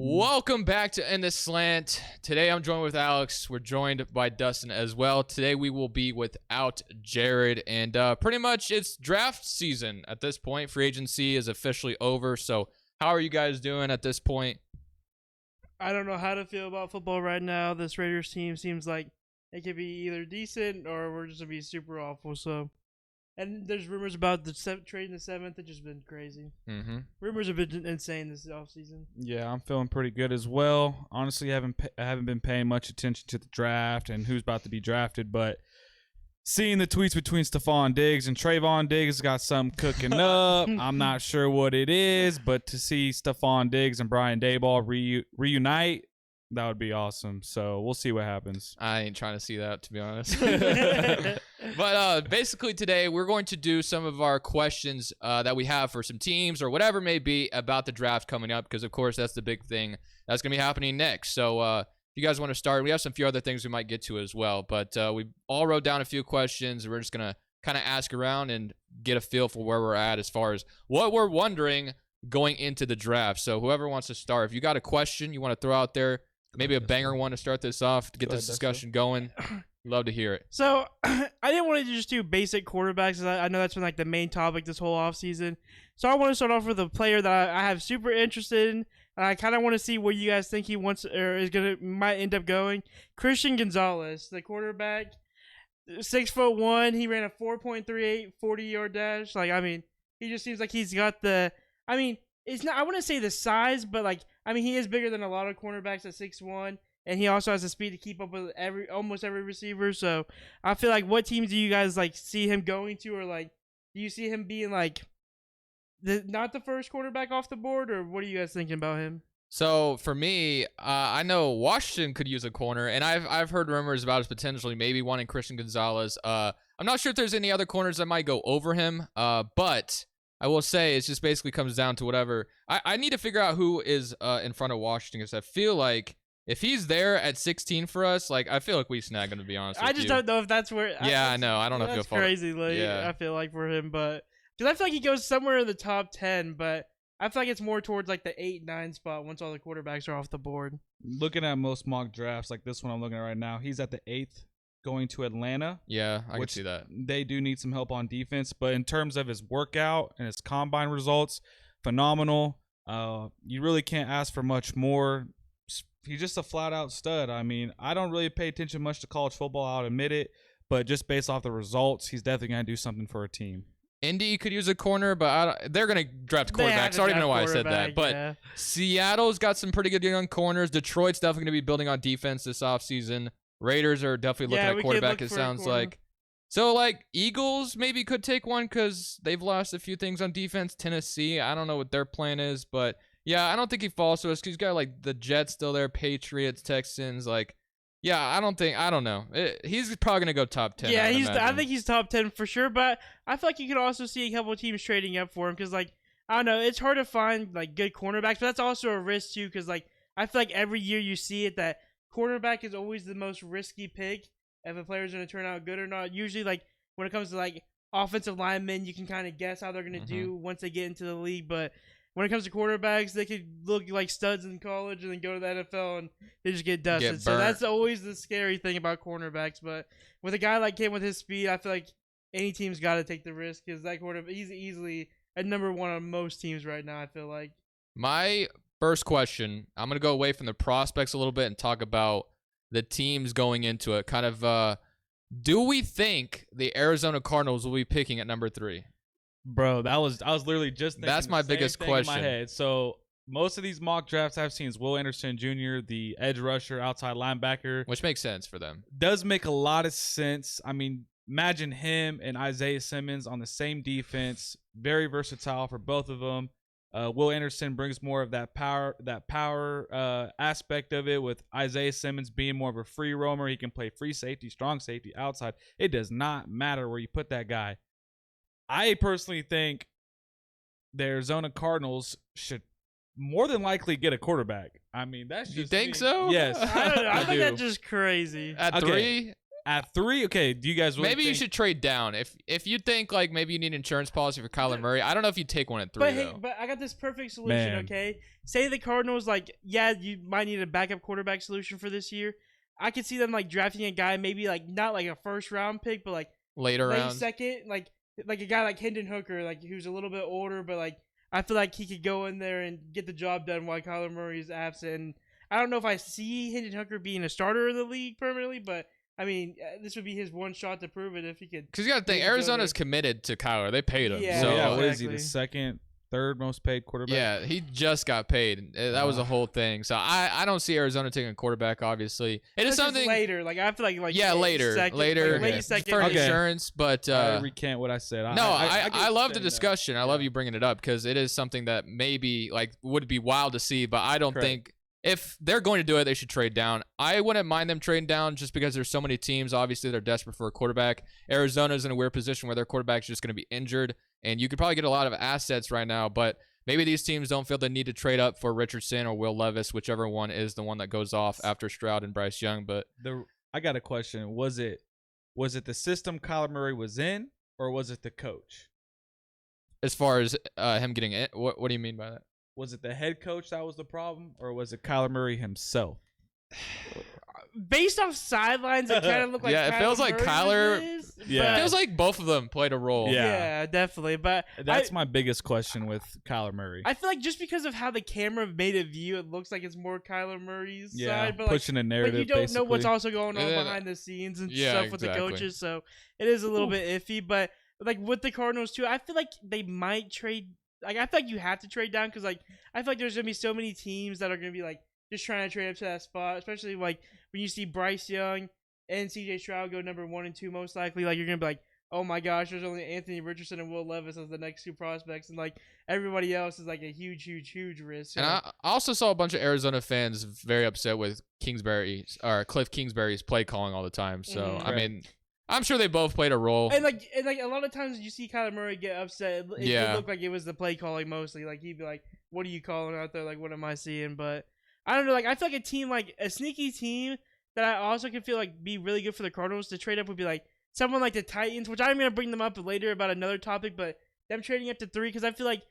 Welcome back to In The Slant. Today I'm joined with Alex. We're joined by Dustin as well. Today we will be without Jared, and pretty much it's draft season at this point. Free agency is officially over. So how are you guys doing at this point? I don't know how to feel about football right now. This Raiders team seems like it could be either decent or we're just gonna be super awful. So, and there's rumors about the trade in the seventh. It's just been crazy. Rumors have been insane this offseason. Yeah, I'm feeling pretty good as well. Honestly, I haven't been paying much attention to the draft and who's about to be drafted, but seeing the tweets between Stephon Diggs and Trayvon Diggs got something cooking up. I'm not sure what it is, but to see Stephon Diggs and Brian Daboll reunite, that would be awesome. So we'll see what happens. I ain't trying to see that, to be honest. But basically today we're going to do some of our questions that we have for some teams or whatever it may be about the draft coming up, because of course that's the big thing that's going to be happening next. So if you guys want to start, we have some few other things we might get to as well, but we all wrote down a few questions and we're just going to kind of ask around and get a feel for where we're at as far as what we're wondering going into the draft. So whoever wants to start, if you got a question you want to throw out there, maybe a banger one to start this off to get this discussion going, love to hear it. So I didn't want to just do basic quarterbacks. I know that's been like the main topic this whole offseason. So I want to start off with a player that I have super interested in. And I kind of want to see where you guys think he wants or might end up going. Christian Gonzalez, the quarterback, 6'1". He ran a 4.38 40-yard dash. Like, I mean, he just seems like he's got the. I mean, it's not. I wouldn't say the size, but like, I mean, he is bigger than a lot of cornerbacks at 6'1", and he also has the speed to keep up with almost every receiver. So I feel like, what teams do you guys like see him going to, or like, do you see him being like not the first quarterback off the board, or what are you guys thinking about him? So for me, I know Washington could use a corner, and I've heard rumors about us potentially maybe wanting Christian Gonzalez. I'm not sure if there's any other corners that might go over him, but I will say it just basically comes down to whatever. I need to figure out who is in front of Washington, because I feel like if he's there at 16 for us, like I feel like we snag him, to be honest. I just don't know if that's where. Yeah, I know. I don't know if that's you'll crazy. Like, yeah. I feel like for him, but because I feel like he goes somewhere in the top 10, but I feel like it's more towards like the 8-9 spot once all the quarterbacks are off the board. Looking at most mock drafts, like this one I'm looking at right now, he's at the 8th going to Atlanta. Yeah, I can see that. They do need some help on defense, but in terms of his workout and his combine results, phenomenal. You really can't ask for much more. He's just a flat-out stud. I mean, I don't really pay attention much to college football, I'll admit it, but just based off the results, he's definitely going to do something for a team. Indy could use a corner, but they're going to draft quarterbacks. I don't even know why I said that. But yeah. Seattle's got some pretty good young corners. Detroit's definitely going to be building on defense this offseason. Raiders are definitely looking at quarterback, it sounds like. So, like, Eagles maybe could take one because they've lost a few things on defense. Tennessee, I don't know what their plan is. But, yeah, I don't think he falls to us because he's got, like, the Jets still there, Patriots, Texans, like. Yeah, I don't know. He's probably going to go top 10. Yeah, I think he's top 10 for sure, but I feel like you could also see a couple of teams trading up for him because, like, I don't know, it's hard to find, like, good cornerbacks, but that's also a risk, too, because, like, I feel like every year you see it that quarterback is always the most risky pick if a player's going to turn out good or not. Usually, like, when it comes to, like, offensive linemen, you can kind of guess how they're going to do once they get into the league, but when it comes to quarterbacks, they could look like studs in college and then go to the NFL and they just get dusted. So that's always the scary thing about cornerbacks. But with a guy like him with his speed, I feel like any team's got to take the risk because that quarterback, he's easily at number one on most teams right now, I feel like. My first question, I'm going to go away from the prospects a little bit and talk about the teams going into it. Kind of, do we think the Arizona Cardinals will be picking at number 3? Bro, I was literally just thinking that's my biggest question in my head. So most of these mock drafts I've seen is Will Anderson Jr., the edge rusher, outside linebacker, which makes sense for them. Does make a lot of sense. I mean, imagine him and Isaiah Simmons on the same defense. Very versatile for both of them. Will Anderson brings more of that power aspect of it, with Isaiah Simmons being more of a free roamer. He can play free safety, strong safety, outside. It does not matter where you put that guy. I personally think the Arizona Cardinals should more than likely get a quarterback. I mean, that's just you think me. so? Yes, I think that's just crazy. At 3? At 3, okay. Do you guys really maybe you think- should trade down if you think like maybe you need an insurance policy for Kyler Murray. I don't know if you take one at 3 But though. hey, but I got this perfect solution. Man. Okay, say the Cardinals like, yeah, you might need a backup quarterback solution for this year. I could see them like drafting a guy, maybe like not like a first round pick, but like Later late rounds. second, like a guy like Hendon Hooker, like who's a little bit older, but like I feel like he could go in there and get the job done while Kyler Murray is absent. And I don't know if I see Hendon Hooker being a starter in the league permanently, but I mean, this would be his one shot to prove it if he could. Because you got to think, he could go Arizona's there. committed to Kyler. They paid him. Yeah, so yeah, what is he? exactly. The second, third most paid quarterback? yeah, he just got paid. That was the whole thing. So I don't see Arizona taking a quarterback. Obviously, it is That's just something. later. Like I feel like Yeah, later, second, later like, late Okay. second. for Okay. insurance. But I recant what I said. no, get I what love you're the saying, discussion. though. I love Yeah. you bringing it up because it is something that maybe like would be wild to see. But I don't Correct. think if they're going to do it, they should trade down. I wouldn't mind them trading down just because there's so many teams. Obviously, they're desperate for a quarterback. Arizona's in a weird position where their quarterback's just going to be injured, and you could probably get a lot of assets right now. But maybe these teams don't feel the need to trade up for Richardson or Will Levis, whichever one is the one that goes off after Stroud and Bryce Young. But I got a question. Was it the system Kyler Murray was in, or was it the coach? as far as him getting it, what do you mean by that? Was it the head coach that was the problem, or was it Kyler Murray himself? Based off sidelines, it kind of looked like Yeah, it Kyler feels like Murray Kyler- was his, Yeah. It but- feels like both of them played a role. Yeah. yeah, definitely. But That's my biggest question with Kyler Murray. I feel like just because of how the camera made it view, it looks like it's more Kyler Murray's yeah, side. But like, pushing a narrative. but you don't know what's basically. also going on And then- behind the scenes and Yeah, stuff with the exactly. coaches. So it is a little bit iffy. But like with the Cardinals too, I feel like they might trade. Like I feel like you have to trade down because like I feel like there's gonna be so many teams that are gonna be like just trying to trade up to that spot, especially like when you see Bryce Young and CJ Stroud go number 1 and 2 most likely. Like you're gonna be like, oh my gosh, there's only Anthony Richardson and Will Levis as the next 2 prospects, and like everybody else is like a huge risk. And I also saw a bunch of Arizona fans very upset with Cliff Kingsbury's play calling all the time. So Mhm. I mean, I'm sure they both played a role. And like a lot of times you see Kyler Murray get upset. It Yeah. looked like it was the play calling mostly. Like he'd be like, "What are you calling out there? Like what am I seeing?" But I don't know. Like I feel like a sneaky team that I also can feel like be really good for the Cardinals to trade up would be like someone like the Titans, which I'm gonna bring them up later about another topic. But them trading up to 3 because I feel like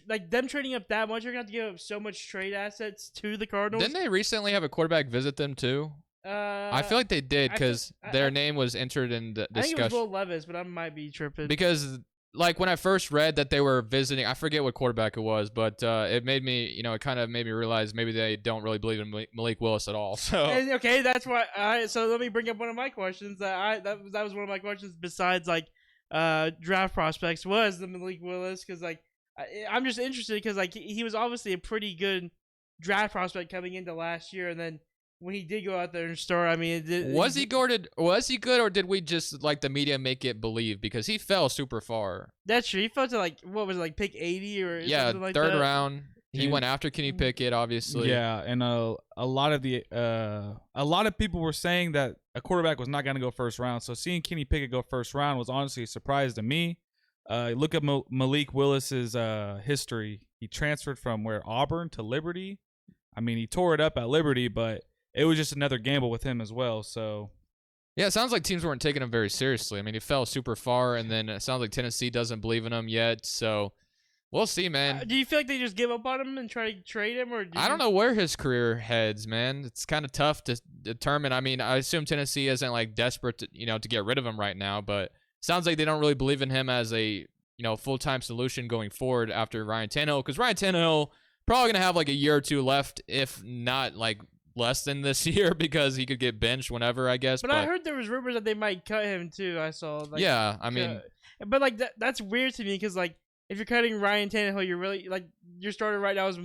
like them trading up that much, you're gonna have to give up so much trade assets to the Cardinals. Didn't they recently have a quarterback visit them too? I feel like they did I feel- because I- their name was entered in the I think it was discussion. Will Levis, but I might be tripping. Because like when I first read that they were visiting, I forget what quarterback it was, but it made me, it kind of made me realize maybe they don't really believe in Malik Willis at all. So And, okay, that's why. So let me bring up one of my questions. That was one of my questions besides like draft prospects was the Malik Willis because like I'm just interested because like he was obviously a pretty good draft prospect coming into last year, and then when he did go out there and start, I mean, was he good? Or did we just like the media make it believe because he fell super far? That's true. He fell to like what was it, like pick 80 or Yeah, something like third that? round. He And- went after Kenny Pickett, obviously. Yeah, and a lot of people were saying that a quarterback was not going to go first round. So seeing Kenny Pickett go first round was honestly a surprise to me. Look at Malik Willis's history. He transferred from Auburn to Liberty. I mean, he tore it up at Liberty, but it was just another gamble with him as well. So Yeah, it sounds like teams weren't taking him very seriously. I mean, he fell super far, and then it sounds like Tennessee doesn't believe in him yet. So we'll see, man. Do you feel like they just give up on him and try to trade him, or I don't know where his career heads, man. It's kind of tough to determine. I mean, I assume Tennessee isn't like desperate to, to get rid of him right now, but it sounds like they don't really believe in him as a, full-time solution going forward after Ryan Tannehill, because Ryan Tannehill probably going to have like a year or two left, if not like less than this year, because he could get benched whenever, I guess. But I heard there was rumors that they might cut him too. I saw. Like, yeah, I mean, but like that's weird to me because like if you're cutting Ryan Tannehill, you're really like your starter right now is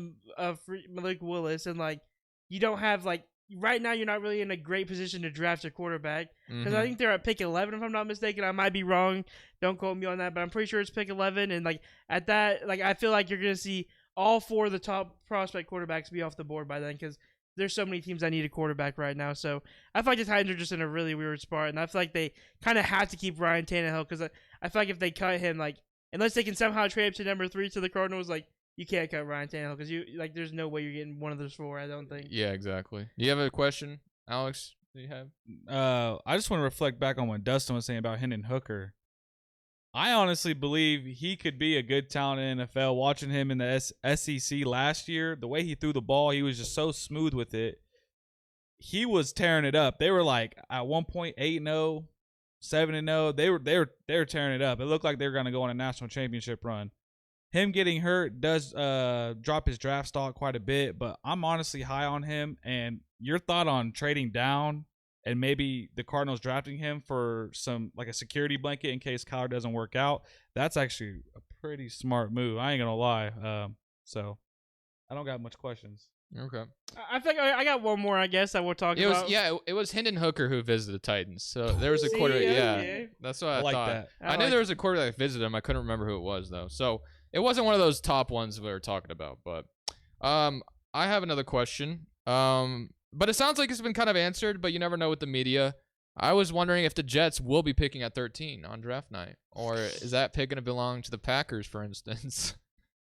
Malik Willis, and like you don't have like right now you're not really in a great position to draft a quarterback because I mhm. think they're at pick 11 if I'm not mistaken. I might be wrong. Don't quote me on that, but I'm pretty sure it's pick 11. And like at that, like I feel like you're gonna see all 4 of the top prospect quarterbacks be off the board by then because there's so many teams that need a quarterback right now. So I feel like the Titans are just in a really weird spot, and I feel like they kind of have to keep Ryan Tannehill because I feel like if they cut him, like unless they can somehow trade up to number 3 to the Cardinals, like you can't cut Ryan Tannehill because you like there's no way you're getting one of those 4. I don't think. Yeah, exactly. Do you have a question, Alex? that you have? I just want to reflect back on what Dustin was saying about Hendon Hooker. I honestly believe he could be a good talent in the NFL. Watching him in the SEC last year, the way he threw the ball, he was just so smooth with it. He was tearing it up. They were like at one point 8-0, 7-0. They were tearing it up. It looked like they were going to go on a national championship run. Him getting hurt does drop his draft stock quite a bit, but I'm honestly high on him. And your thought on trading down and maybe the Cardinals drafting him for some like a security blanket in case Kyler doesn't work out, that's actually a pretty smart move. I ain't gonna lie. So I don't got much questions. Okay. I think I got one more, I guess, that we'll talk about. It was Hendon Hooker who visited the Titans. So there was a quarter. Yeah, that's what I like thought. that. I knew there was a quarter that visited him. I couldn't remember who it was though. So it wasn't one of those top ones we were talking about. But I have another question. But it sounds like it's been kind of answered, but you never know with the media. I was wondering if the Jets will be picking at 13 on draft night, or is that pick going to belong to the Packers, for instance?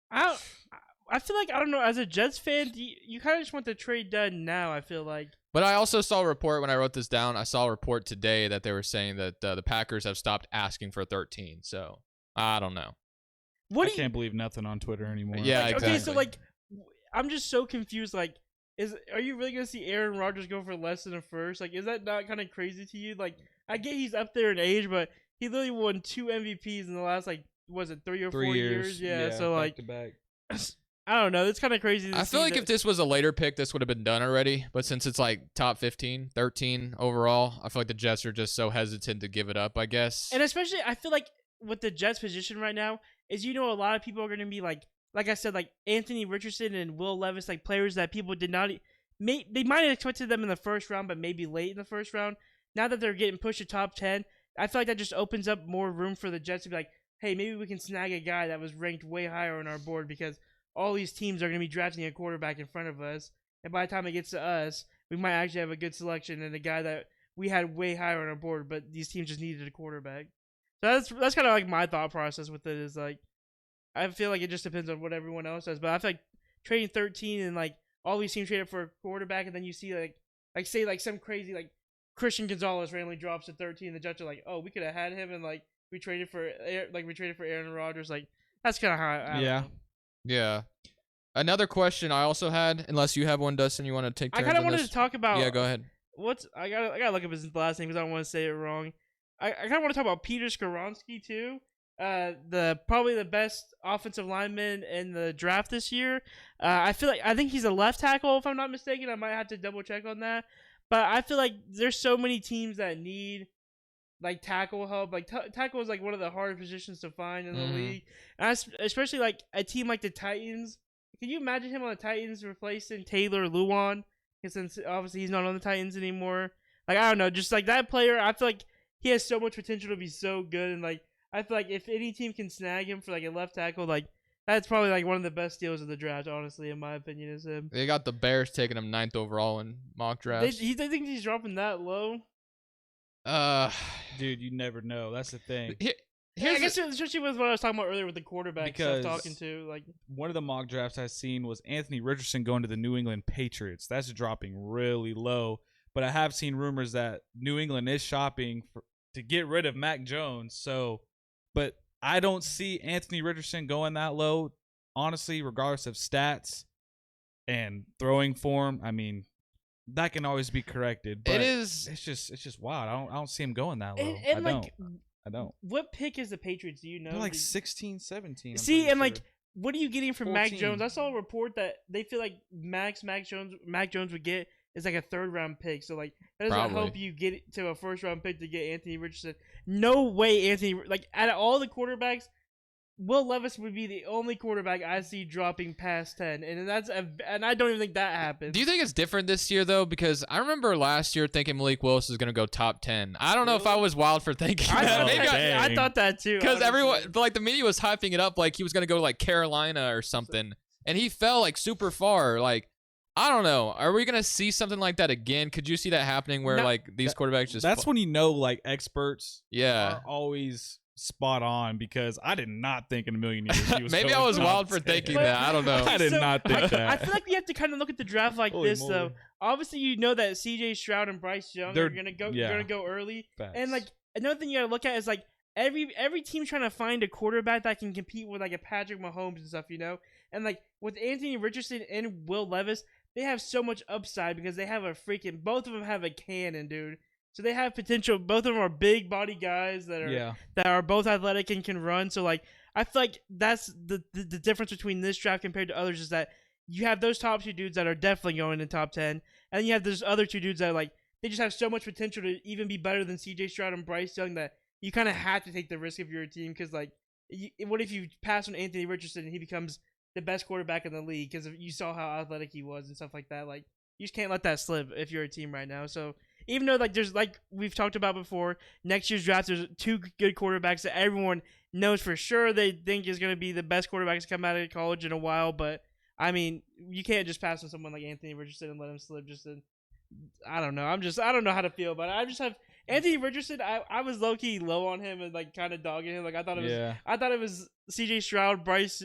I feel like, I don't know, as a Jets fan, you kind of just want the trade done now, I feel like. But I also saw a report when I wrote this down. I saw a report today that they were saying that the Packers have stopped asking for 13. So I don't know. I can't believe nothing on Twitter anymore. Yeah, like, exactly. Okay, so like, I'm just so confused. Like, are you really gonna see Aaron Rodgers go for less than a first? Like, is that not kind of crazy to you? Like, I get he's up there in age, but he literally won 2 MVPs in the last, like, was it 3 or 4 years? Yeah, so like, back. I don't know. It's kind of crazy. I feel like if this was a later pick, this would have been done already. But since it's like top 15, 13 overall, I feel like the Jets are just so hesitant to give it up, I guess. And especially, I feel like with the Jets' position right now, is a lot of people are going to be like I said, like Anthony Richardson and Will Levis, like players that people did not, they might have expected them in the first round, but maybe late in the first round. Now that they're getting pushed to top 10, I feel like that just opens up more room for the Jets to be like, hey, maybe we can snag a guy that was ranked way higher on our board because all these teams are going to be drafting a quarterback in front of us. And by the time it gets to us, we might actually have a good selection and a guy that we had way higher on our board, but these teams just needed a quarterback. So that's kind of like my thought process with it is like, I feel like it just depends on what everyone else does. But I feel like trading 13 and like all these teams traded for a quarterback and then you see like say like some crazy like Christian Gonzalez randomly drops to 13 and the Jets are like, oh, we could have had him and like we traded for Aaron Rodgers. Like that's kind of how I yeah. know. Yeah. Another question I also had, unless you have one, Dustin, you want to take turns I kind of on wanted this? to talk about. Yeah, go ahead. I gotta look up his last name because I don't want to say it wrong. I kind of want to talk about Peter Skoronski too. Probably the best offensive lineman in the draft this year. I think he's a left tackle if I'm not mistaken. I might have to double check on that. But I feel like there's so many teams that need like tackle help. Like tackle is like one of the hardest positions to find in the league, and especially like a team like the Titans. Can you imagine him on the Titans replacing Taylor Lewan? Because since obviously he's not on the Titans anymore. Like I don't know, just like that player, I feel like he has so much potential to be so good, and like I feel like if any team can snag him for like a left tackle, like that's probably like one of the best deals of the draft. Honestly, in my opinion, is him. They got the Bears taking him 9th overall in mock drafts. They think he's dropping that low. Dude, you never know. That's the thing. I guess especially with what I was talking about earlier with the quarterback stuff talking to like one of the mock drafts I've seen was Anthony Richardson going to the New England Patriots. That's dropping really low. But I have seen rumors that New England is shopping to get rid of Mac Jones. So, but I don't see Anthony Richardson going that low. Honestly, regardless of stats and throwing form, I mean, that can always be corrected. But it's just wild. I don't see him going that low. I don't. What pick is the Patriots? Do you know? They're like 16, 17. See, and like, what are you getting from 14. Mac Jones? I saw a report that they feel like Mac Jones would get is like a 3rd round pick. So like that doesn't help you get to a 1st round pick to get Anthony Richardson. No way, Anthony. Like out of all the quarterbacks, Will Levis would be the only quarterback I see dropping past 10, and I don't even think that happens. Do you think it's different this year though? Because I remember last year thinking Malik Willis was gonna go top 10. I don't know if I was wild for thinking that. I thought that too. Because everyone, like the media, was hyping it up like he was gonna go to like Carolina or something, and he fell like super far. Like I don't know. Are we gonna see something like that again? Could you see that happening where like these quarterbacks just? That's when you know like experts. Yeah. Are always spot on because I did not think in a million years he was Maybe I going was top wild for 10. thinking that. I don't know. I did not think that. I feel like we have to kind of look at the draft like Holy this moly. though. Obviously, you know that C.J. Stroud and Bryce Young They're- are gonna go. yeah. Gonna go early. Facts. And like another thing you gotta look at is like every team's trying to find a quarterback that can compete with like a Patrick Mahomes and stuff, you know. And like with Anthony Richardson and Will Levis, they have so much upside because they have both of them have a cannon, dude. So they have potential. Both of them are big body guys that are both athletic and can run. So like I feel like that's the difference between this draft compared to others is that you have those top two dudes that are definitely going in top 10, and then you have those other two dudes that are like they just have so much potential to even be better than C.J. Stroud and Bryce Young that you kind of have to take the risk if you're a team because like what if you pass on Anthony Richardson and he becomes the best quarterback in the league because you saw how athletic he was and stuff like that. Like you just can't let that slip if you're a team right now. So even though like there's like we've talked about before, next year's draft there's two good quarterbacks that everyone knows for sure they think is going to be the best quarterbacks to come out of college in a while. But I mean, you can't just pass on someone like Anthony Richardson and let him slip. I don't know. I don't know how to feel about it. I just have Anthony Richardson. I was low key low on him and like kind of dogging him. Like I thought it was C.J. Stroud, Bryce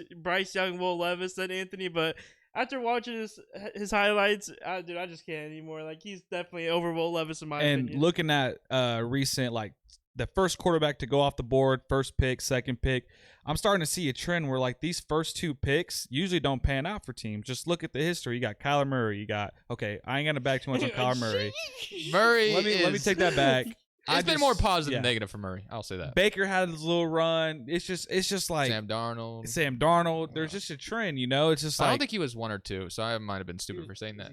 Young, Will Levis, then Anthony. But after watching his highlights, dude, I just can't anymore. Like he's definitely over Will Levis in my opinion. And looking at recent like the first quarterback to go off the board, first pick, second pick, I'm starting to see a trend where like these first two picks usually don't pan out for teams. Just look at the history. You got Kyler Murray. I ain't gonna back too much on Kyler Murray. Let me take that back. It's been more positive than negative for Murray. I'll say that. Baker had his little run. It's just like Sam Darnold. There's just a trend, you know. It's just like I don't think he was 1 or 2, so I might have been stupid for saying that.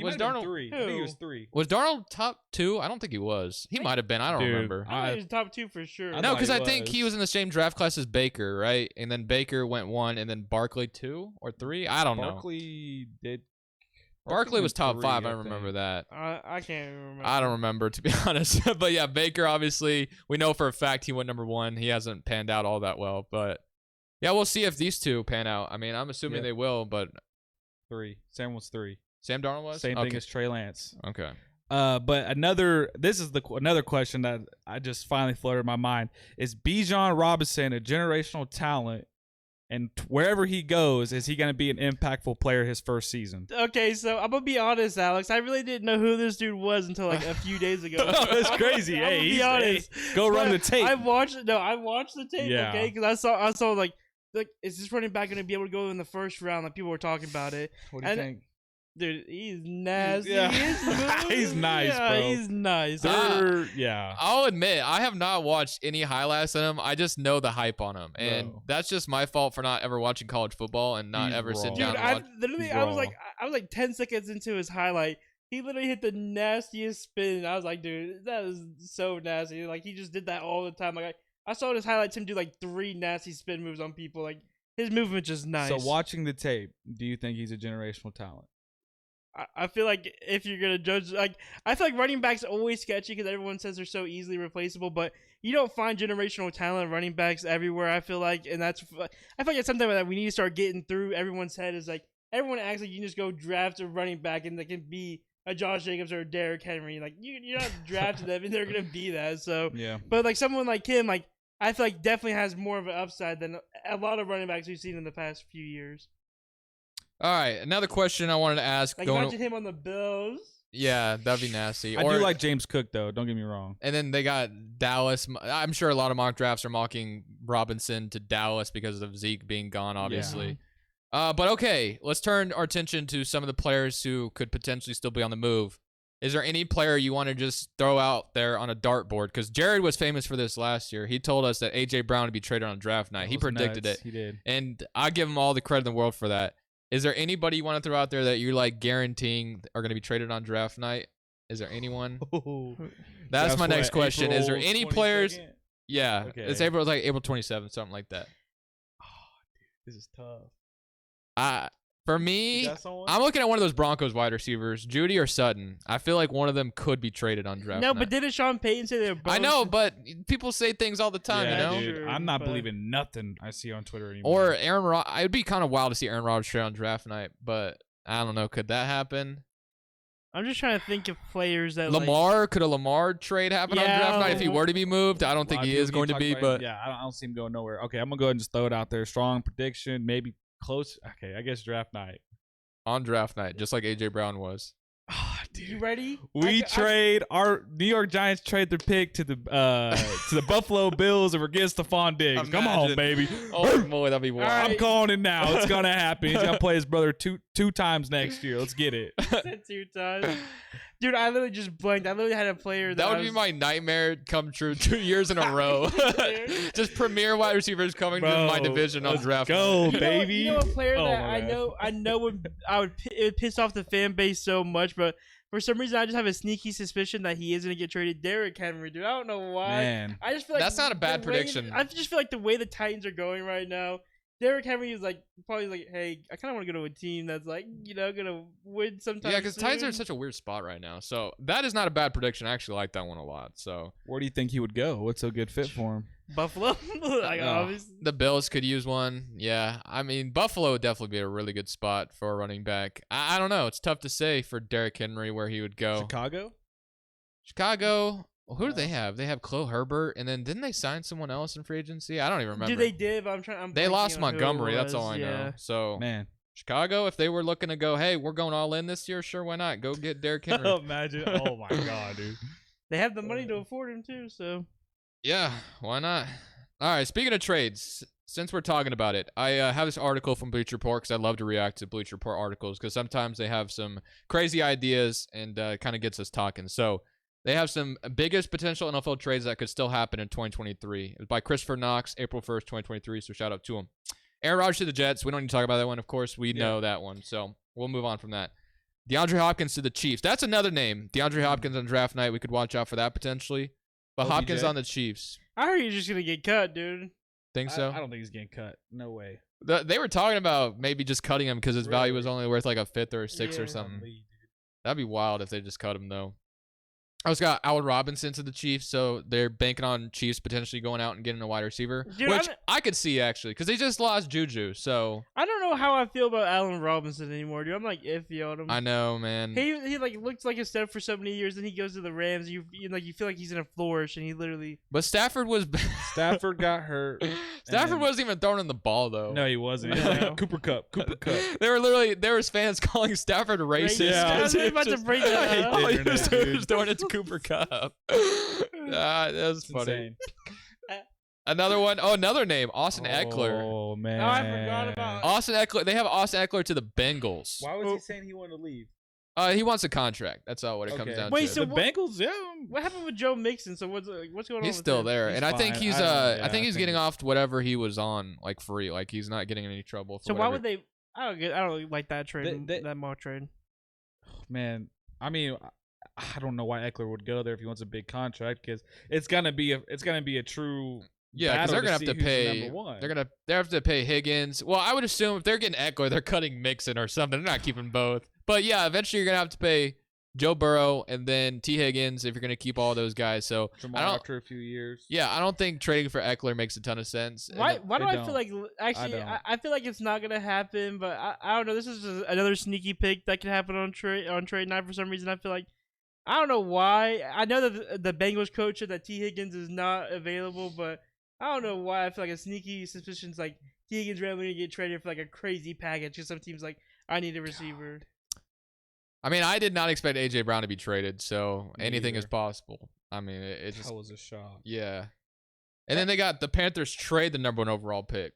Was Darnold 3? I think he was 3. Was Darnold top 2? I don't think he was. He might have been. I don't remember. I think he was top 2 for sure. No, because I think he was in the same draft class as Baker, right? And then Baker went 1, and then Barkley 2 or 3. I don't know. Barkley was top 5. I remember that. I can't remember. I don't remember, to be honest. But yeah, Baker, obviously, we know for a fact he went number 1. He hasn't panned out all that well. But yeah, we'll see if these two pan out. I mean, I'm assuming they will, but 3. Sam was 3. Sam Darnold was? Same thing as Trey Lance. Okay. But another question that I just finally floated in my mind is Bijan Robinson a generational talent, and wherever he goes, is he going to be an impactful player his first season? Okay, so I'm gonna be honest, Alex. I really didn't know who this dude was until like a few days ago. That's crazy. Hey, be honest. Go run the tape. I watched the tape. Yeah. Okay, because I saw like is this running back gonna be able to go in the first round? Like people were talking about it. What do you think? Dude, he's nasty. Yeah. He's nice, bro. He's nice. Yeah. I'll admit, I have not watched any highlights on him. I just know the hype on him. And that's just my fault for not ever watching college football and not ever sitting down and watch. I was like 10 seconds into his highlight. He literally hit the nastiest spin. I was like, dude, that is so nasty. Like, he just did that all the time. Like, I saw his highlights him do like 3 nasty spin moves on people. Like, his movement's just nice. So, watching the tape, do you think he's a generational talent? I feel like if you're gonna judge, like I feel like running backs always sketchy because everyone says they're so easily replaceable, but you don't find generational talent running backs everywhere. I feel like, and I feel like it's something that we need to start getting through everyone's head. Is like everyone acts like you can just go draft a running back and they can be a Josh Jacobs or a Derrick Henry. Like you're not drafting them and they're gonna be that. So yeah. But like someone like him, like I feel like definitely has more of an upside than a lot of running backs we've seen in the past few years. All right, another question I wanted to ask. Like imagine him on the Bills. Yeah, that'd be nasty. I do like James Cook, though. Don't get me wrong. And then they got Dallas. I'm sure a lot of mock drafts are mocking Robinson to Dallas because of Zeke being gone, obviously. Yeah. But okay, let's turn our attention to some of the players who could potentially still be on the move. Is there any player you want to just throw out there on a dartboard? Because Jared was famous for this last year. He told us that A.J. Brown would be traded on draft night. He predicted it. He did. And I give him all the credit in the world for that. Is there anybody you want to throw out there that you're like guaranteeing are going to be traded on draft night? Is there anyone? That's my next question. Is there any players? Yeah, okay. It's April 27th, something like that. Oh, dude, this is tough. For me, I'm looking at one of those Broncos wide receivers, Judy or Sutton. I feel like one of them could be traded on draft night. But didn't Sean Payton say they were both? I know, but people say things all the time, you know? Dude, I'm not believing nothing I see on Twitter anymore. Or Aaron Rodgers. It'd be kind of wild to see Aaron Rodgers trade on draft night, but I don't know. Could that happen? I'm just trying to think of players that Lamar, could a Lamar trade happen on Yeah, draft night if he were to be moved? I don't think he is going to be, but yeah, I don't see him going nowhere. Okay, I'm gonna go ahead and just throw it out there. Strong prediction, maybe close. Okay, I guess draft night. on draft night, just like AJ Brown was. Oh, You ready? We trade our New York Giants trade their pick to the Buffalo Bills and we're getting Stephon Diggs. Come on, Imagine. baby. Oh boy, that'd be wild. All right. I'm calling it now. It's gonna happen. He's gonna play his brother two times next year. Let's get it. Said 2 times. Dude, I literally just blanked. I literally had a player That I would be was- my nightmare come true 2 years in a row. Just premier wide receivers coming to my Bro, division on let's draft go, night. baby. You know a player Oh, that my I bad. know it would piss off the fan base so much, but for some reason I just have a sneaky suspicion that he is gonna get traded. Derrick Henry, dude. I don't know why. Man, I just feel like That's not a bad the way- prediction. I just feel like the way the Titans are going right now, Derrick Henry is like probably like, hey, I kind of want to go to a team that's like gonna win sometime. Yeah, because Titans are in soon. such a weird spot right now. So that is not a bad prediction. I actually like that one a lot. So where do you think he would go? What's a good fit for him? Buffalo. Like, No. obviously. the Bills could use one. Yeah, I mean Buffalo would definitely be a really good spot for a running back. I don't know. It's tough to say for Derrick Henry where he would go. Chicago. Who do they have? They have Khalil Herbert, and then didn't they sign someone else in free agency? I don't even remember. Dude, they did, but I'm They blanking lost on who it Montgomery. That's was, all I know. yeah. So Man, Chicago, if they were looking to go, hey, we're going all in this year, sure, why not? Go get Derrick Henry. imagine. Oh my god, dude. They have the money to afford him too, so Yeah, why not? All right, speaking of trades, since we're talking about it, I have this article from Bleacher Report because I love to react to Bleacher Report articles because sometimes they have some crazy ideas and kind of gets us talking. So they have some biggest potential NFL trades that could still happen in 2023. It was by Christopher Knox, April 1st, 2023, so shout out to him. Aaron Rodgers to the Jets. We don't need to talk about that one, of course. We know that one, so we'll move on from that. DeAndre Hopkins to the Chiefs. That's another name. DeAndre Hopkins on draft night. We could watch out for that potentially. But OBJ? Hopkins on the Chiefs. I heard you're just gonna get cut, dude. Think so? I don't think he's getting cut. No way. They were talking about maybe just cutting him because his value was Really? only worth like a fifth or a sixth or Yeah. something. That'd be wild if they just cut him though. I also got Allen Robinson to the Chiefs, so they're banking on Chiefs potentially going out and getting a wide receiver, Dude, which I could see actually because they just lost Juju. So I don't know how I feel about Allen Robinson anymore, dude. I'm like iffy on him. I know, man. He like looks like a stud for so many years, then he goes to the Rams. You feel like he's gonna flourish, and he literally. But Stafford was Stafford got hurt. Stafford and- wasn't even throwing the ball though. No, he wasn't. He was No. like, Cooper Cup. There was fans calling Stafford racist. Racist. Yeah. I was about to bring that up. All he Internet, was dude. doing it to Cooper Cup. That was It's funny. insane. Another one. Oh, another name. Austin Eckler. Oh man. Oh, I forgot about- Austin Eckler. They have Austin Eckler to the Bengals. Why was he saying he wanted to leave? He wants a contract. That's all what it comes Okay. down Wait, to. so The what- Bengals, yeah. What happened with Joe Mixon? So what's going on? He's with still him? there, He's and I think fine. he's I don't know. Yeah, I think I he's think getting he's- off whatever he was on like free. Like he's not getting in any trouble. For So why whatever- would they? I don't like that trade. They- that mock trade. Man, I mean, I don't know why Eckler would go there if he wants a big contract because it's gonna be a true. Yeah, because battle they're gonna have see to who's the pay. number one. They have to pay Higgins. Well, I would assume if they're getting Eckler, they're cutting Mixon or something. They're not keeping both. But yeah, eventually you're gonna have to pay Joe Burrow and then T Higgins if you're gonna keep all those guys. So Jamal I don't. after a few years. Yeah, I don't think trading for Eckler makes a ton of sense. And Why? then- Why do they I feel like actually? don't. I feel like it's not gonna happen, but I don't know. This is just another sneaky pick that could happen on trade night for some reason. I feel like I don't know why. I know that the Bengals coach said that T Higgins is not available, but I don't know why. I feel like a sneaky suspicion's like T Higgins randomly get traded for like a crazy package because some teams like I need a receiver. I mean, I did not expect AJ Brown to be traded, so Me anything is either. possible. I mean, it just That was a shock. yeah. And then they got the Panthers trade the number 1 overall pick.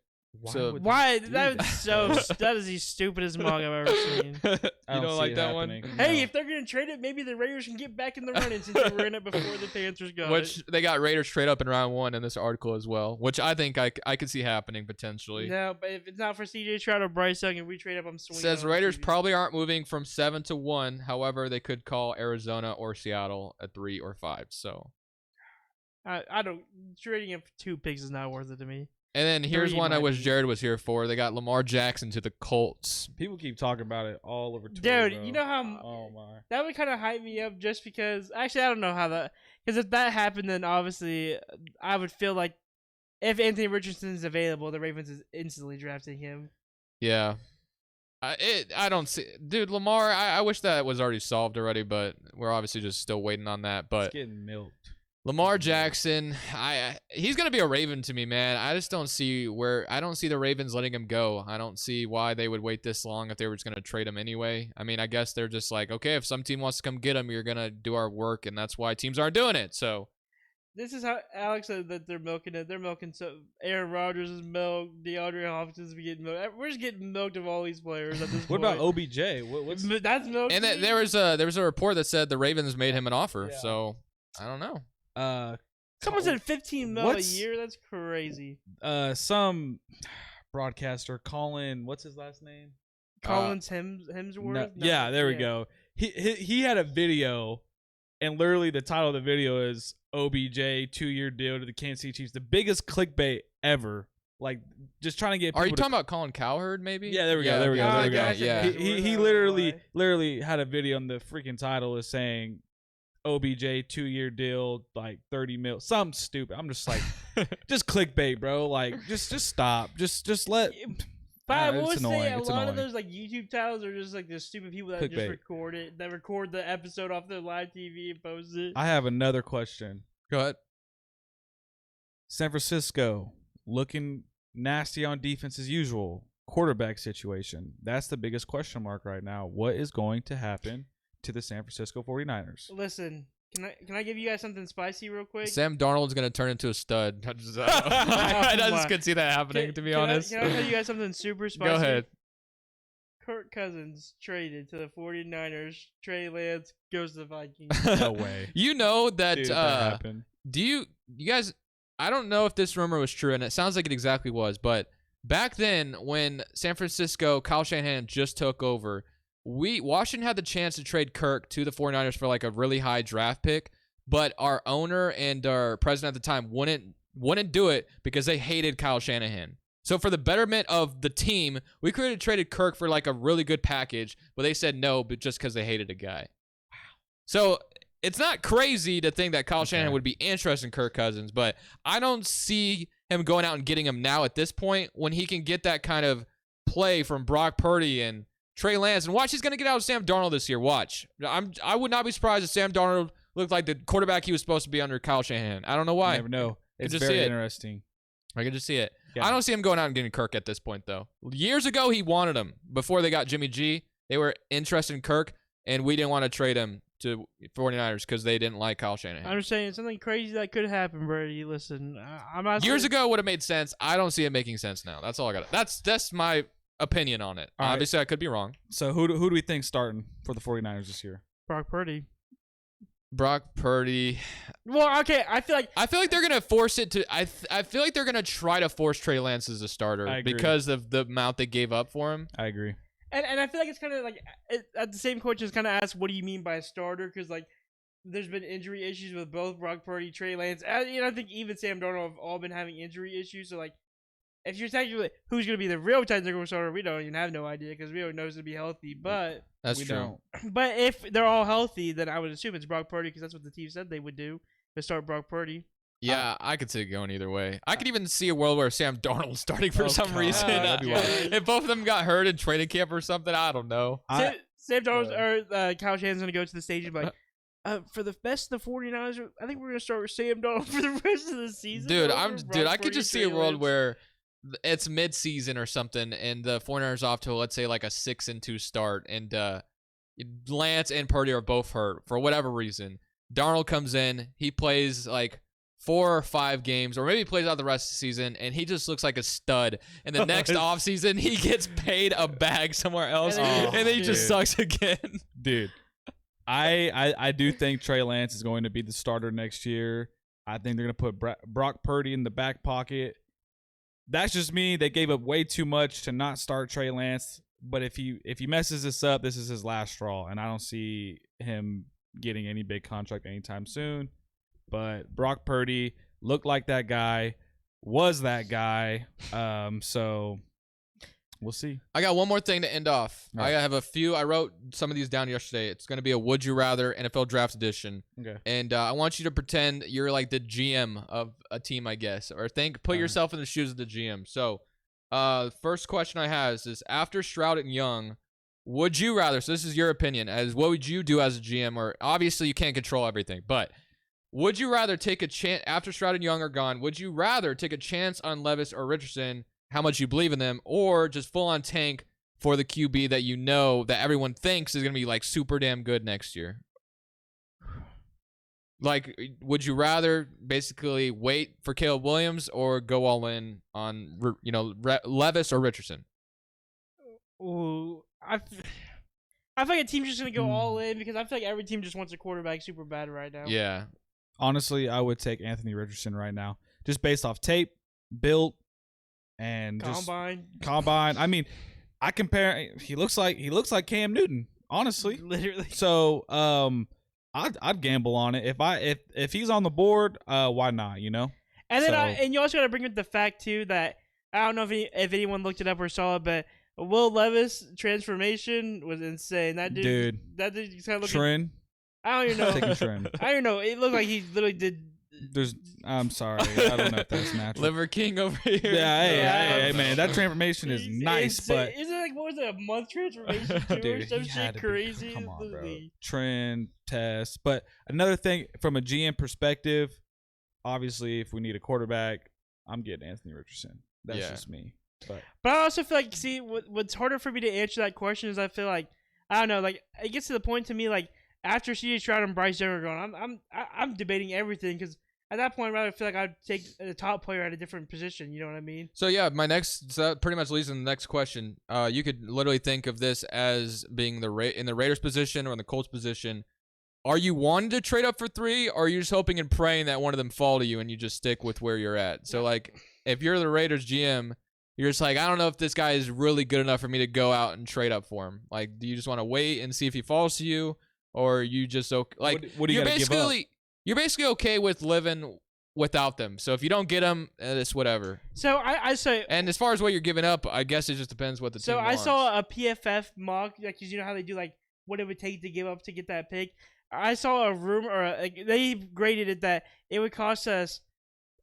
So- would they Why? do That's so. That is the stupidest mug I've ever seen. you I don't don't see like it that one? happening. Hey, No. if they're gonna trade it, maybe the Raiders can get back in the running since they were in it before the Panthers got Which it. they got Raiders trade up in round 1 in this article as well, which I think I could see happening potentially. No, but if it's not for CJ Stroud or Bryce Young and we trade up, I'm swinging. Says on Raiders TV. probably aren't moving from 7 to 1. However, they could call Arizona or Seattle at 3 or 5. So, I don't trading him for 2 picks is not worth it to me. and then here's 3 one I might wish be. Jared was here for. They got Lamar Jackson to the Colts. People keep talking about it all over Twitter. Dude, bro. you know how Oh my. that would kind of hype me up just because. Actually, I don't know how that. Because if that happened, then obviously I would feel like if Anthony Richardson is available, the Ravens is instantly drafting him. Yeah. I don't see, dude. Lamar, I wish that was already solved already, but we're obviously just still waiting on that. But It's getting milked. Lamar Jackson, he's gonna be a Raven to me, man. I just don't see the Ravens letting him go. I don't see why they would wait this long if they were just gonna trade him anyway. I mean, I guess they're just like, okay, if some team wants to come get him, you're gonna do our work, and that's why teams aren't doing it. So This is how Alex said that they're milking it. They're milking so Aaron Rodgers is milked. DeAndre Hopkins is getting milked. We're just getting milked of all these players at this What point. about OBJ? What's That's milked. and to me? there was a report that said the Ravens made him an offer. Yeah. So I don't know. Someone said 15 mil What's- a year. That's crazy. some broadcaster Colin, what's his last name? Collins Hemsworth. No, yeah, there we go. He had a video, and literally the title of the video is OBJ 2-year deal to the Kansas City Chiefs, the biggest clickbait ever. Like just trying to get. Are you people talking about Colin Cowherd? Maybe. Yeah, there we go. There we go. Yeah, There we go. gotcha. Yeah. He literally had a video, and the freaking title is saying OBJ 2-year deal, like 30 mil, something stupid. I'm just like, just clickbait, bro. Like, just stop. Just let. But I it's would say annoying. a It's lot of annoying. those like YouTube titles are just like the stupid people that just Clickbait. record it, that record the episode off their live TV and post it. I have another question. Go ahead. San Francisco looking nasty on defense as usual. Quarterback situation. That's the biggest question mark right now. What is going to happen to the San Francisco 49ers? Listen, can I give you guys something spicy real quick? Sam Darnold's gonna turn into a stud. I just, could see that happening. To be honest, Can I tell you guys something super spicy? Go ahead. Kirk Cousins traded to the 49ers. Trey Lance goes to the Vikings. No way. You know that. Dude, that happened. Do you guys? I don't know if this rumor was true, and it sounds like it exactly was. But back then, when San Francisco, Kyle Shanahan just took over, Washington had the chance to trade Kirk to the 49ers for like a really high draft pick, but our owner and our president at the time wouldn't do it because they hated Kyle Shanahan. So for the betterment of the team, we could have traded Kirk for like a really good package, but they said no, but just because they hated a guy. So it's not crazy to think that Kyle Shanahan would be interested in Kirk Cousins, but I don't see him going out and getting him now at this point when he can get that kind of play from Brock Purdy and Trey Lance. And watch, he's going to get out of Sam Darnold this year. Watch. I would not be surprised if Sam Darnold looked like the quarterback he was supposed to be under Kyle Shanahan. I don't know why. You never know. It's just very see it. interesting. I can just see it. Yeah. I don't see him going out and getting Kirk at this point, though. Years ago, he wanted him. Before they got Jimmy G, they were interested in Kirk, and we didn't want to trade him to 49ers because they didn't like Kyle Shanahan. I'm just saying something crazy that could happen, Brady. Listen, I'm not Years saying- ago, it would have made sense. I don't see it making sense now. That's all I got. That's my opinion on it. All right. Obviously, I could be wrong. So who do we think starting for the 49ers this year? Brock Purdy. Brock Purdy. Well, okay, I feel like they're gonna force it to. I feel like they're gonna try to force Trey Lance as a starter I agree. because of the amount they gave up for him. I agree. And I feel like it's kind of like at the same question is kind of asked, what do you mean by a starter? Because like there's been injury issues with both Brock Purdy, Trey Lance, and I think even Sam Darnold have all been having injury issues. So like, if you're technically who's going to be the real technical starter, we don't even have no idea because we don't know who's going to be healthy. But That's We true. don't. but if they're all healthy, then I would assume it's Brock Purdy because that's what the team said they would do to start Brock Purdy. Yeah, I could see it going either way. I could even see a world where Sam Darnold's starting for Oh, some God. reason. That'd be wild. If both of them got hurt in training camp or something, I don't know. Sam Darnold or Kyle Shanahan's going to go to the stage and be like, for the best of the 49ers, I think we're going to start with Sam Darnold for the rest of the season. Dude, over I Brock could Purdy, just see Trey a world Lance. where it's mid-season or something, and the 49ers off to let's say like a 6-2 start, and Lance and Purdy are both hurt for whatever reason. Darnold comes in, he plays like 4 or 5 games, or maybe he plays out the rest of the season, and he just looks like a stud. And the next offseason, he gets paid a bag somewhere else, And and then he just dude. sucks again. Dude, I do think Trey Lance is going to be the starter next year. I think they're going to put Brock Purdy in the back pocket. That's just me. They gave up way too much to not start Trey Lance. But if he messes this up, this is his last straw, and I don't see him getting any big contract anytime soon. But Brock Purdy looked like that guy, was that guy. So we'll see. I got one more thing to end off. All right. I have a few. I wrote some of these down yesterday. It's going to be a Would You Rather NFL Draft Edition. Okay. And I want you to pretend you're like the GM of a team, I guess, or put Alright. yourself in the shoes of the GM. So First question I have is after Stroud and Young, would you rather? So this is your opinion. As what would you do as a GM? Or obviously you can't control everything, but would you rather take a chance after Stroud and Young are gone? Would you rather take a chance on Levis or Richardson? How much you believe in them, or just full on tank for the QB that you know that everyone thinks is gonna be like super damn good next year? Like, would you rather basically wait for Caleb Williams or go all in on Levis or Richardson? Ooh, I feel like a team's just gonna go all in because I feel like every team just wants a quarterback super bad right now. Yeah. Honestly, I would take Anthony Richardson right now, just based off tape, build, and Combine. Combine. I mean, I compare. He looks like Cam Newton, honestly. Literally. So, I'd gamble on it if he's on the board. Why not? You know. And then and you also got to bring up the fact too that I don't know if anyone looked it up or saw it, but Will Levis transformation was insane. That dude kind of looking. Trend. I don't even know. Taking trend. I don't know. It looked like he literally did. I'm sorry. I don't know if that's natural. Liver King over here. Yeah, hey, man. That transformation is nice, but isn't it like what was it, a month transformation too, dude, or some he had shit to crazy? Come on, bro. Trend test. But another thing from a GM perspective, obviously, if we need a quarterback, I'm getting Anthony Richardson. That's just me. But I also feel like, see, what's harder for me to answer that question is I feel like, I don't know, like it gets to the point to me like after C.J. Stroud and Bryce Young are gone, I'm debating everything because at that point, I rather feel like I'd take a top player at a different position. You know what I mean? So yeah, so that pretty much leads to the next question. You could literally think of this as being in the Raiders position or in the Colts position. Are you wanting to trade up for 3, or are you just hoping and praying that one of them fall to you and you just stick with where you're at? So like, if you're the Raiders GM, you're just like, I don't know if this guy is really good enough for me to go out and trade up for him. Like, do you just want to wait and see if he falls to you, or are you just okay? Like, what do you gotta give up? You're basically okay with living without them. So if you don't get them, it's whatever. So I say, and as far as what you're giving up, I guess it just depends what the team wants. So I saw a PFF mock, like, cause you know how they do like what it would take to give up to get that pick. I saw a rumor, or like they graded it that it would cost us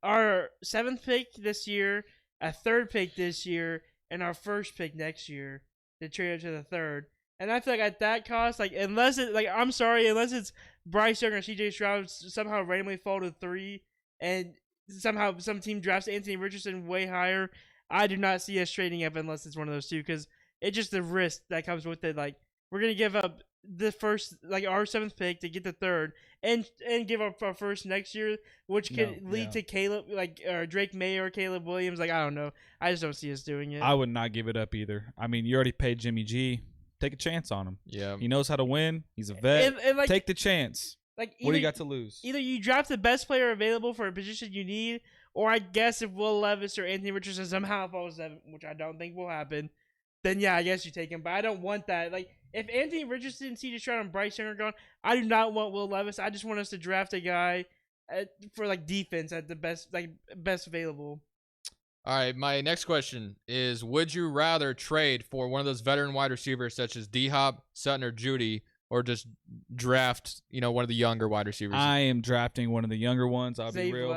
our 7th pick this year, a 3rd pick this year, and our 1st pick next year to trade up to the 3rd. And I feel like at that cost, like unless it's Bryce Young or C.J. Stroud somehow randomly fall to 3, and somehow some team drafts Anthony Richardson way higher, I do not see us trading up unless it's one of those two, because it's just the risk that comes with it. Like, we're gonna give up the first, like our 7th pick to get the 3rd, and give up our 1st next year, which could lead to Caleb, like, or Drake May or Caleb Williams. Like, I don't know. I just don't see us doing it. I would not give it up either. I mean, you already paid Jimmy G. Take a chance on him. Yeah, he knows how to win. He's a vet. And like, take the chance. Like, what do you got to lose? Either you draft the best player available for a position you need, or I guess if Will Levis or Anthony Richardson somehow falls 7, which I don't think will happen, then yeah, I guess you take him. But I don't want that. Like, if Anthony Richardson, C.J. Stroud, and Bryce Young are gone, I do not want Will Levis. I just want us to draft a guy for like defense at the best available. All right, my next question is: would you rather trade for one of those veteran wide receivers such as D-Hop, Sutton, or Judy, or just draft, one of the younger wide receivers? I am drafting one of the younger ones. I'll be real.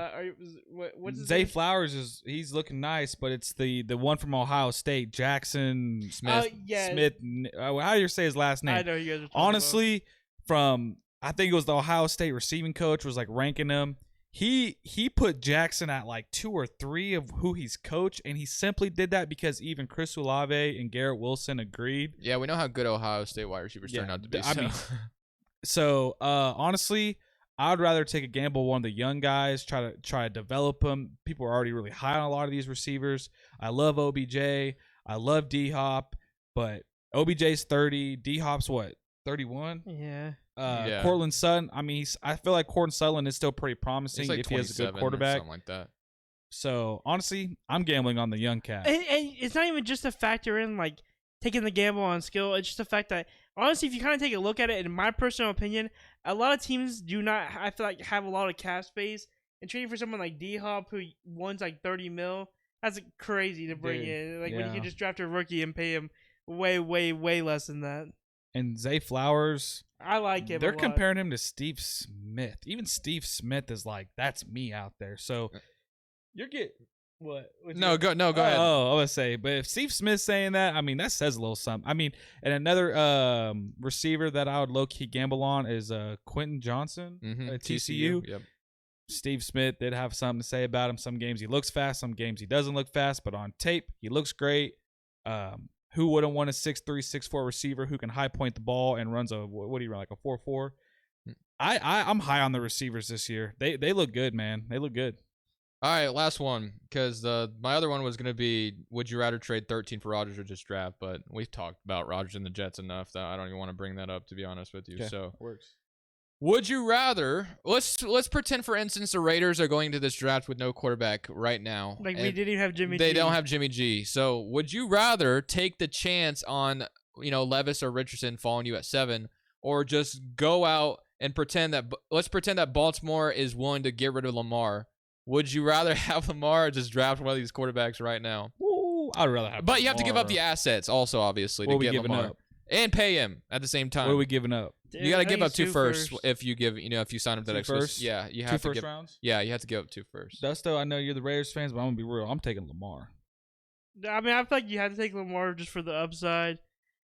What's his Zay name? Flowers he's looking nice, but it's the one from Ohio State, Jackson Smith. Smith. How do you say his last name? I know you guys are talking honestly from I think it was the Ohio State receiving coach was like ranking him. He put Jackson at like 2 or 3 of who he's coached, and he simply did that because even Chris Olave and Garrett Wilson agreed. Yeah, we know how good Ohio State wide receivers turn out to be. So honestly, I'd rather take a gamble on one of the young guys, try to develop them. People are already really high on a lot of these receivers. I love OBJ. I love D-Hop, but OBJ's 30. D-Hop's what, 31? Yeah. Cortland Sutton. I mean, I feel like Cortland Sutton is still pretty promising if he has a good quarterback, something like that. So honestly, I'm gambling on the young cat. And it's not even just a factor in like taking the gamble on skill. It's just the fact that honestly, if you kind of take a look at it, in my personal opinion, a lot of teams do not, I feel like, have a lot of cap space. And trading for someone like D-Hop who wants like $30 million, that's crazy to bring in. Like when you can just draft a rookie and pay him way, way, way less than that. And Zay Flowers, I like him. They're comparing him to Steve Smith. Even Steve Smith is like, that's me out there. So What? No, go ahead. Oh, I was say, but if Steve Smith's saying that, I mean, that says a little something. I mean, and another receiver that I would low key gamble on is Quentin Johnson at TCU. Yep. Steve Smith did have something to say about him. Some games he looks fast, some games he doesn't look fast, but on tape he looks great. Who wouldn't want a 6'3", 6'4" receiver who can high point the ball and runs what do you run, like a 4.4? I'm high on the receivers this year. They look good, man. They look good. All right, last one, because my other one was going to be, would you rather trade 13 for Rodgers or just draft? But we've talked about Rodgers and the Jets enough that I don't even want to bring that up, to be honest with you. Okay, so works. Would you rather? Let's pretend, for instance, the Raiders are going to this draft with no quarterback right now. Like, we didn't even have Jimmy G. They don't have Jimmy G. So would you rather take the chance on, Levis or Richardson falling you at 7, or just go out and let's pretend that Baltimore is willing to get rid of Lamar? Would you rather have Lamar or just draft one of these quarterbacks right now? Ooh, I'd rather have. But you have to Lamar. give up the assets also, obviously, What to are we get giving Lamar up? and pay him at the same time. What are we giving up? You got to I give think up it's 2 first if you give, if you sign up that 2 exclusive. first? Yeah, you 2 have to first give. rounds. Yeah, you have to give up 2 first. Dusto, I know you're the Raiders fans, but I'm gonna be real. I'm taking Lamar. I mean, I feel like you had to take Lamar just for the upside,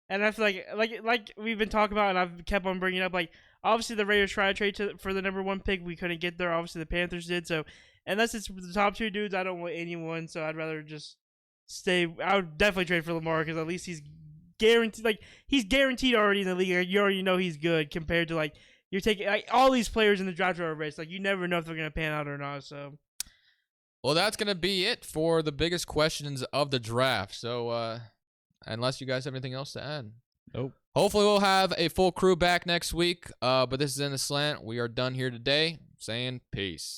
and I feel like we've been talking about, and I've kept on bringing up, like, obviously the Raiders tried to trade for the number 1 pick. We couldn't get there. Obviously the Panthers did. So unless it's the top 2 dudes, I don't want anyone. So I'd rather just stay. I would definitely trade for Lamar because at least he's guaranteed. Like, he's guaranteed already in the league. Like, you already know he's good compared to, like, you're taking, like, all these players in the draft are race. Like, you never know if they're gonna pan out or not. So. Well, that's going to be it for the biggest questions of the draft. So, unless you guys have anything else to add. Nope. Hopefully we'll have a full crew back next week. But this is In The Slant. We are done here today, saying peace.